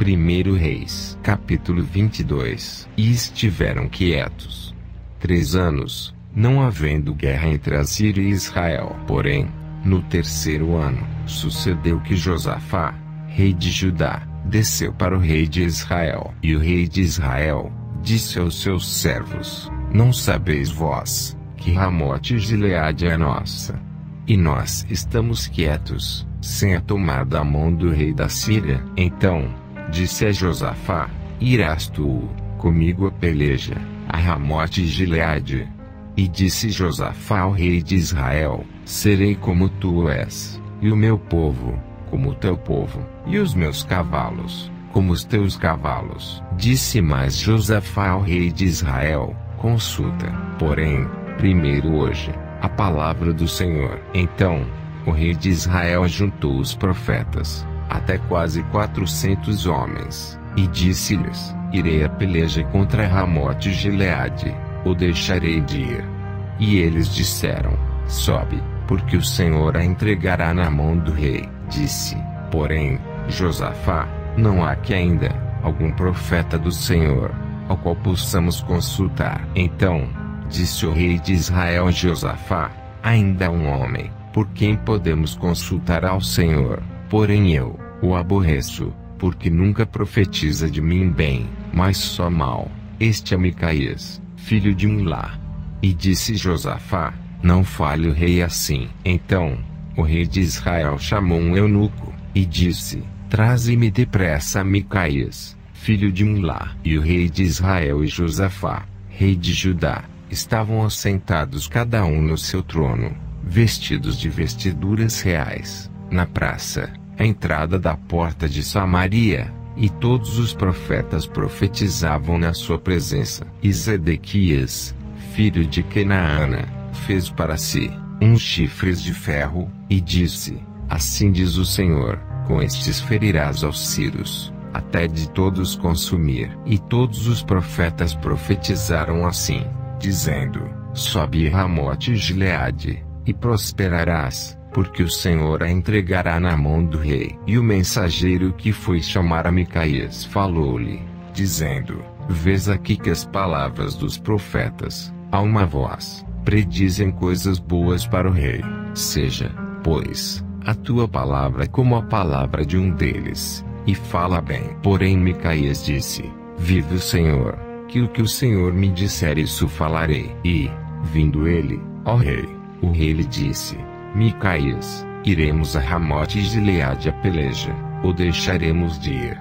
1 Reis, capítulo 22. E estiveram quietos 3 anos, não havendo guerra entre a Síria e Israel. Porém, no 3º ano, sucedeu que Josafá, rei de Judá, desceu para o rei de Israel. E o rei de Israel disse aos seus servos: Não sabeis vós que Ramote-Gileade é nossa, e nós estamos quietos, sem a tomar da mão do rei da Síria? Então disse a Josafá: Irás tu comigo a peleja, a Ramote-Gileade? E disse Josafá ao rei de Israel: Serei como tu és, e o meu povo como o teu povo, e os meus cavalos como os teus cavalos. Disse mais Josafá ao rei de Israel: Consulta, porém, primeiro hoje a palavra do Senhor. Então o rei de Israel juntou os profetas, até quase 400 homens, e disse-lhes: Irei a peleja contra Ramote-Gileade, ou deixarei de ir? E eles disseram: Sobe, porque o Senhor a entregará na mão do rei. Disse, porém, Josafá: Não há aqui ainda algum profeta do Senhor, ao qual possamos consultar. Então disse o rei de Israel a Josafá: Ainda há um homem, por quem podemos consultar ao Senhor, porém eu o aborreço, porque nunca profetiza de mim bem, mas só mal. Este é Micaías, filho de Imlá. E disse Josafá: Não fale o rei assim. Então o rei de Israel chamou um eunuco, e disse: Traze-me depressa Micaías, filho de Imlá. E o rei de Israel e Josafá, rei de Judá, estavam assentados cada um no seu trono, vestidos de vestiduras reais, na praça, à entrada da porta de Samaria, e todos os profetas profetizavam na sua presença. E Zedequias, filho de Kenaana, fez para si uns chifres de ferro, e disse: Assim diz o Senhor, com estes ferirás aos sírios, até de todos consumir. E todos os profetas profetizaram assim, dizendo: Sobe Ramote-Gileade, e prosperarás, porque o Senhor a entregará na mão do rei. E o mensageiro que foi chamar a Micaías falou-lhe, dizendo: Vês aqui que as palavras dos profetas, a uma voz, predizem coisas boas para o rei. Seja, pois, a tua palavra como a palavra de um deles, e fala bem. Porém Micaías disse: Vive o Senhor, que o que o Senhor me disser isso falarei. E, vindo ele, ó rei, o rei lhe disse: Micaías, iremos a Ramote-Gileade a peleja, ou deixaremos de ir?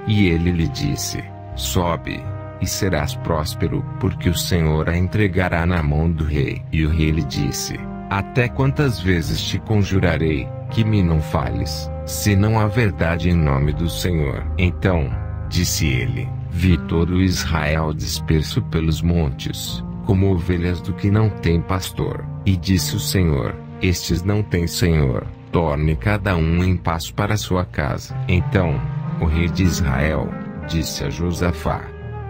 E ele lhe disse: Sobe, e serás próspero, porque o Senhor a entregará na mão do rei. E o rei lhe disse: Até quantas vezes te conjurarei, que me não fales, senão a verdade em nome do Senhor? Então disse ele: Vi todo Israel disperso pelos montes, como ovelhas do que não tem pastor. E disse o Senhor: Estes não têm senhor, torne cada um em paz para sua casa. Então o rei de Israel disse a Josafá: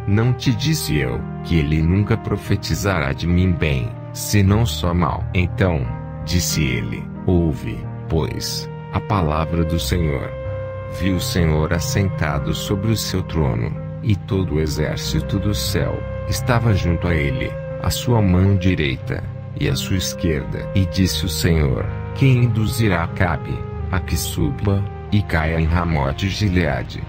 Não te disse eu, que ele nunca profetizará de mim bem, senão só mal? Então disse ele: Ouve, pois, a palavra do Senhor. Viu o Senhor assentado sobre o seu trono, e todo o exército do céu estava junto a ele, a sua mão direita e a sua esquerda. E disse o Senhor: Quem induzirá Acabe a que suba e caia em Ramote-Gileade?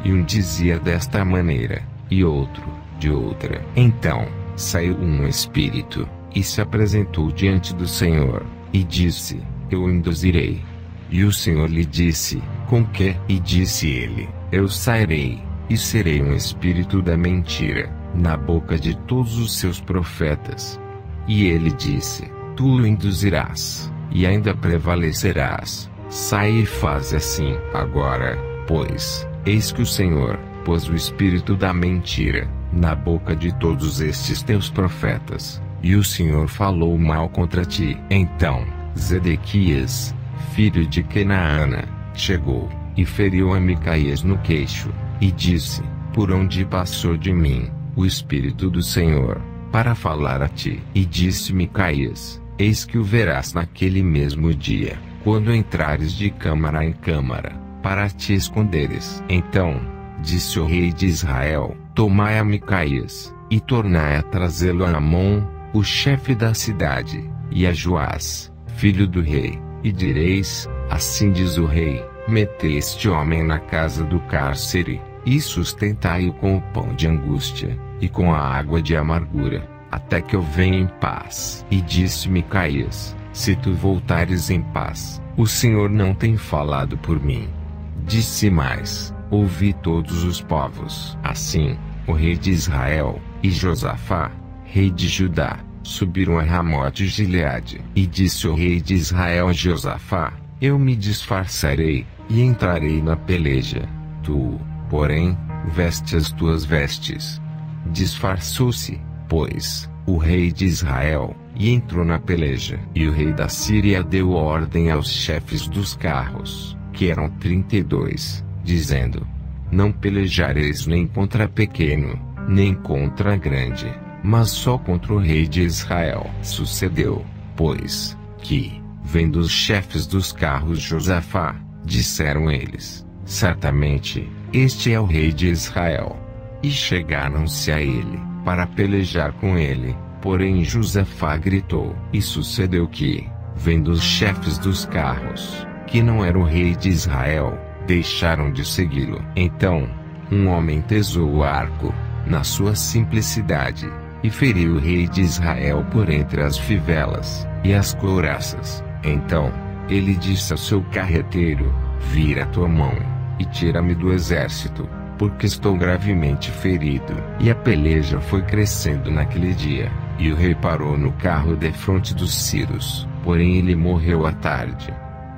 E um dizia desta maneira, e outro de outra. Então saiu um espírito, e se apresentou diante do Senhor, e disse: Eu o induzirei. E o Senhor lhe disse: Com que? E disse ele: Eu sairei, e serei um espírito da mentira, na boca de todos os seus profetas. E ele disse: Tu o induzirás, e ainda prevalecerás. Sai e faz assim. Agora, pois, eis que o Senhor pôs o espírito da mentira na boca de todos estes teus profetas, e o Senhor falou mal contra ti. Então Zedequias, filho de Kenaana, chegou, e feriu a Micaías no queixo, e disse: Por onde passou de mim o Espírito do Senhor, para falar a ti? E disse Micaías: Eis que o verás naquele mesmo dia, quando entrares de câmara em câmara, para te esconderes. Então Disse o rei de Israel: Tomai a Micaías, e tornai a trazê-lo a Amon, o chefe da cidade, e a Joás, filho do rei, e direis: Assim diz o rei: Metei este homem na casa do cárcere, e sustentai-o com o pão de angústia, e com a água de amargura, até que eu venha em paz. E disse Micaías: Se tu voltares em paz, o Senhor não tem falado por mim. Disse mais: Ouvi todos os povos. Assim, o rei de Israel, e Josafá, rei de Judá, subiram a Ramote Gileade. E disse o rei de Israel a Josafá: Eu me disfarçarei, e entrarei na peleja. Tu, porém, veste as tuas vestes. Disfarçou-se, pois, o rei de Israel, e entrou na peleja. E o rei da Síria deu ordem aos chefes dos carros, que eram 32, dizendo: Não pelejareis nem contra pequeno, nem contra grande, mas só contra o rei de Israel. Sucedeu, pois, que, vendo os chefes dos carros Josafá, disseram eles: Certamente, este é o rei de Israel. E chegaram-se a ele, para pelejar com ele, porém Josafá gritou. E sucedeu que, vendo os chefes dos carros, que não era o rei de Israel, deixaram de segui-lo. Então, um homem tesou o arco, na sua simplicidade, e feriu o rei de Israel por entre as fivelas, e as couraças. Então, ele disse ao seu carreteiro: Vira a tua mão, e tira-me do exército, porque estou gravemente ferido. E a peleja foi crescendo naquele dia, e o rei parou no carro defronte dos sírios, porém ele morreu à tarde.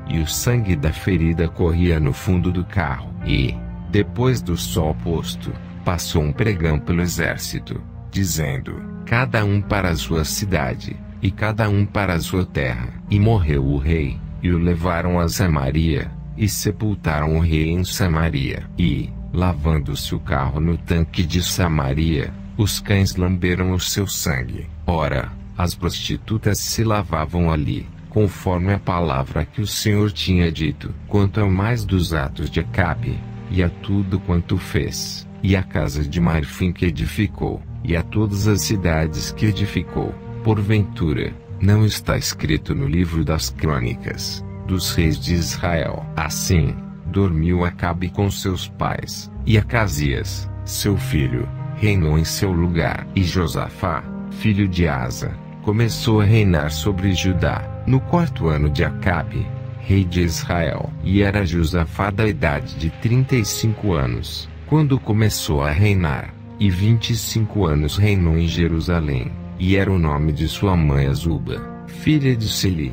E o sangue da ferida corria no fundo do carro. E, depois do sol posto, passou um pregão pelo exército, dizendo: Cada um para a sua cidade, e cada um para a sua terra. E morreu o rei, e o levaram a Samaria, e sepultaram o rei em Samaria. E, lavando-se o carro no tanque de Samaria, os cães lamberam o seu sangue. Ora, as prostitutas se lavavam ali, conforme a palavra que o Senhor tinha dito. Quanto ao mais dos atos de Acabe, e a tudo quanto fez, e a casa de Marfim que edificou, e a todas as cidades que edificou, porventura, não está escrito no livro das crônicas dos reis de Israel. Assim, dormiu Acabe com seus pais, e Acasias, seu filho, reinou em seu lugar. E Josafá, filho de Asa, começou a reinar sobre Judá, no 4º ano de Acabe, rei de Israel. E era Josafá da idade de 35 anos, quando começou a reinar, e 25 anos reinou em Jerusalém. E era o nome de sua mãe Azuba, filha de Sili.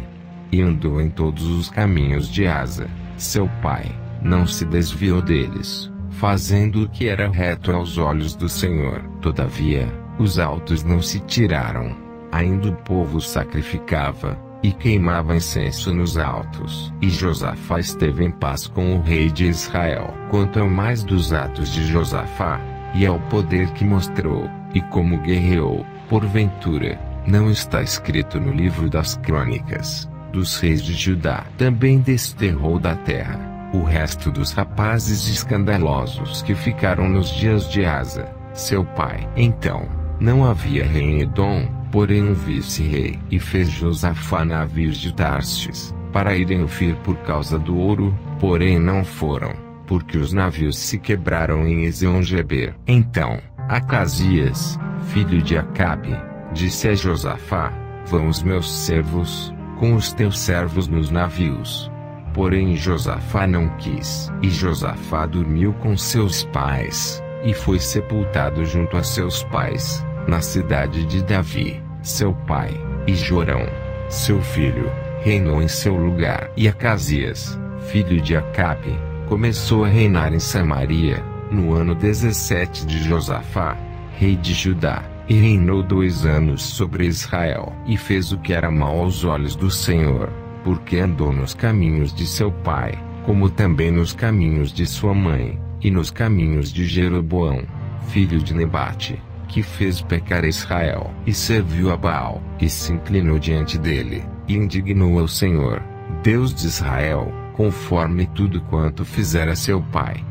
E andou em todos os caminhos de Asa, seu pai, não se desviou deles, fazendo o que era reto aos olhos do Senhor. Todavia, os altos não se tiraram. Ainda o povo sacrificava, e queimava incenso nos altos. E Josafá esteve em paz com o rei de Israel. Quanto ao mais dos atos de Josafá, e ao poder que mostrou, e como guerreou, porventura, não está escrito no livro das crônicas dos reis de Judá. Também desterrou da terra o resto dos rapazes escandalosos que ficaram nos dias de Asa, seu pai. Então, não havia rei em Edom, porém um vice-rei. E fez Josafá navios de Tarsis, para irem Ofir por causa do ouro, porém não foram, porque os navios se quebraram em Ezion-Geber. Então, Acasias, filho de Acabe, disse a Josafá: Vão os meus servos, com os teus servos nos navios. Porém Josafá não quis. E Josafá dormiu com seus pais, e foi sepultado junto a seus pais, na cidade de Davi, seu pai. E Jorão, seu filho, reinou em seu lugar. E Acasias, filho de Acabe, começou a reinar em Samaria, no ano 17 de Josafá, rei de Judá. E reinou 2 anos sobre Israel. E fez o que era mau aos olhos do Senhor, porque andou nos caminhos de seu pai, como também nos caminhos de sua mãe, e nos caminhos de Jeroboão, filho de Nebate, que fez pecar Israel. E serviu a Baal, e se inclinou diante dele, e indignou ao Senhor, Deus de Israel, conforme tudo quanto fizera seu pai.